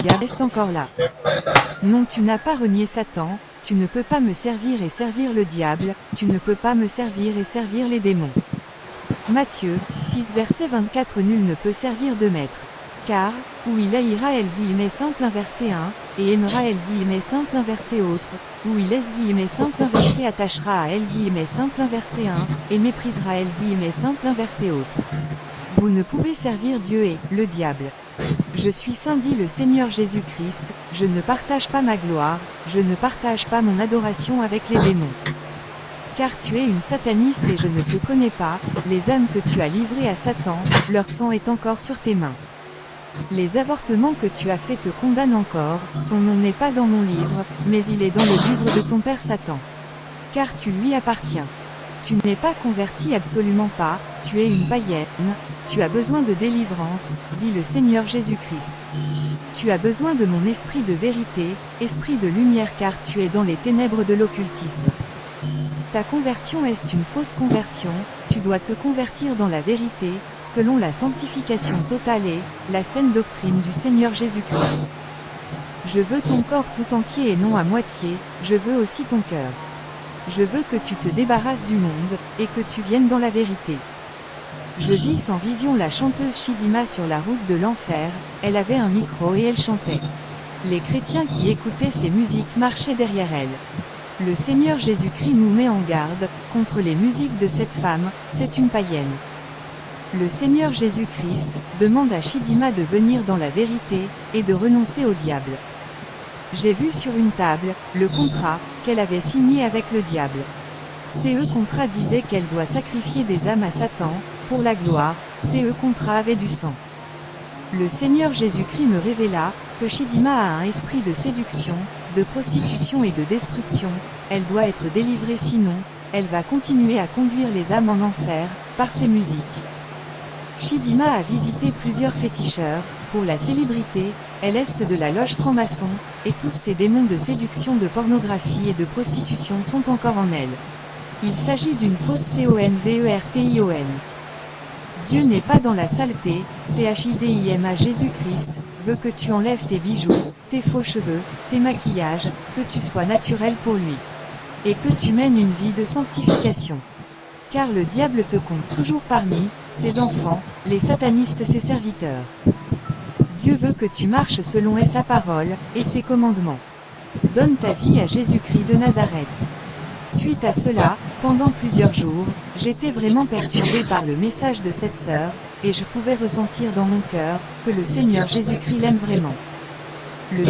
diable est encore là. Non, tu n'as pas renié Satan, tu ne peux pas me servir et servir le diable, tu ne peux pas me servir et servir les démons. Matthieu 6 verset 24. Nul ne peut servir deux maîtres. Car, où il haïra simple verset 1, et aimera simple verset autre, où il simple verset attachera à simple verset 1, et méprisera simple verset autre. Vous ne pouvez servir Dieu et le diable. Je suis saint, dit le Seigneur Jésus-Christ, je ne partage pas ma gloire, je ne partage pas mon adoration avec les démons. Car tu es une sataniste et je ne te connais pas, les âmes que tu as livrées à Satan, leur sang est encore sur tes mains. Les avortements que tu as faits te condamnent encore, ton nom n'est pas dans mon livre, mais il est dans le livre de ton père Satan. Car tu lui appartiens. Tu n'es pas converti, absolument pas, tu es une païenne, tu as besoin de délivrance, dit le Seigneur Jésus-Christ. Tu as besoin de mon esprit de vérité, esprit de lumière, car tu es dans les ténèbres de l'occultisme. Ta conversion est une fausse conversion, tu dois te convertir dans la vérité, selon la sanctification totale et la saine doctrine du Seigneur Jésus-Christ. Je veux ton corps tout entier et non à moitié, je veux aussi ton cœur. Je veux que tu te débarrasses du monde, et que tu viennes dans la vérité. Je vis sans vision la chanteuse Chidima sur la route de l'enfer, elle avait un micro et elle chantait. Les chrétiens qui écoutaient ces musiques marchaient derrière elle. Le Seigneur Jésus-Christ nous met en garde contre les musiques de cette femme, c'est une païenne. Le Seigneur Jésus-Christ demande à Chidima de venir dans la vérité, et de renoncer au diable. J'ai vu sur une table le contrat qu'elle avait signé avec le diable. Ce contrat disait qu'elle doit sacrifier des âmes à Satan, pour la gloire, ce contrat avait du sang. Le Seigneur Jésus-Christ me révéla que Chidima a un esprit de séduction, de prostitution et de destruction, elle doit être délivrée, sinon, elle va continuer à conduire les âmes en enfer, par ses musiques. Chidima a visité plusieurs féticheurs, pour la célébrité, elle est de la loge franc-maçon, et tous ces démons de séduction, de pornographie et de prostitution sont encore en elle. Il s'agit d'une fausse conversion. Dieu n'est pas dans la saleté, Chidima. Jésus-Christ veut que tu enlèves tes bijoux, tes faux cheveux, tes maquillages, que tu sois naturel pour lui. Et que tu mènes une vie de sanctification. Car le diable te compte toujours parmi ses enfants, les satanistes, ses serviteurs. Dieu veut que tu marches selon sa parole et ses commandements. Donne ta vie à Jésus-Christ de Nazareth. Suite à cela, pendant plusieurs jours, j'étais vraiment perturbé par le message de cette sœur, et je pouvais ressentir dans mon cœur que le Seigneur Jésus-Christ l'aime vraiment. Le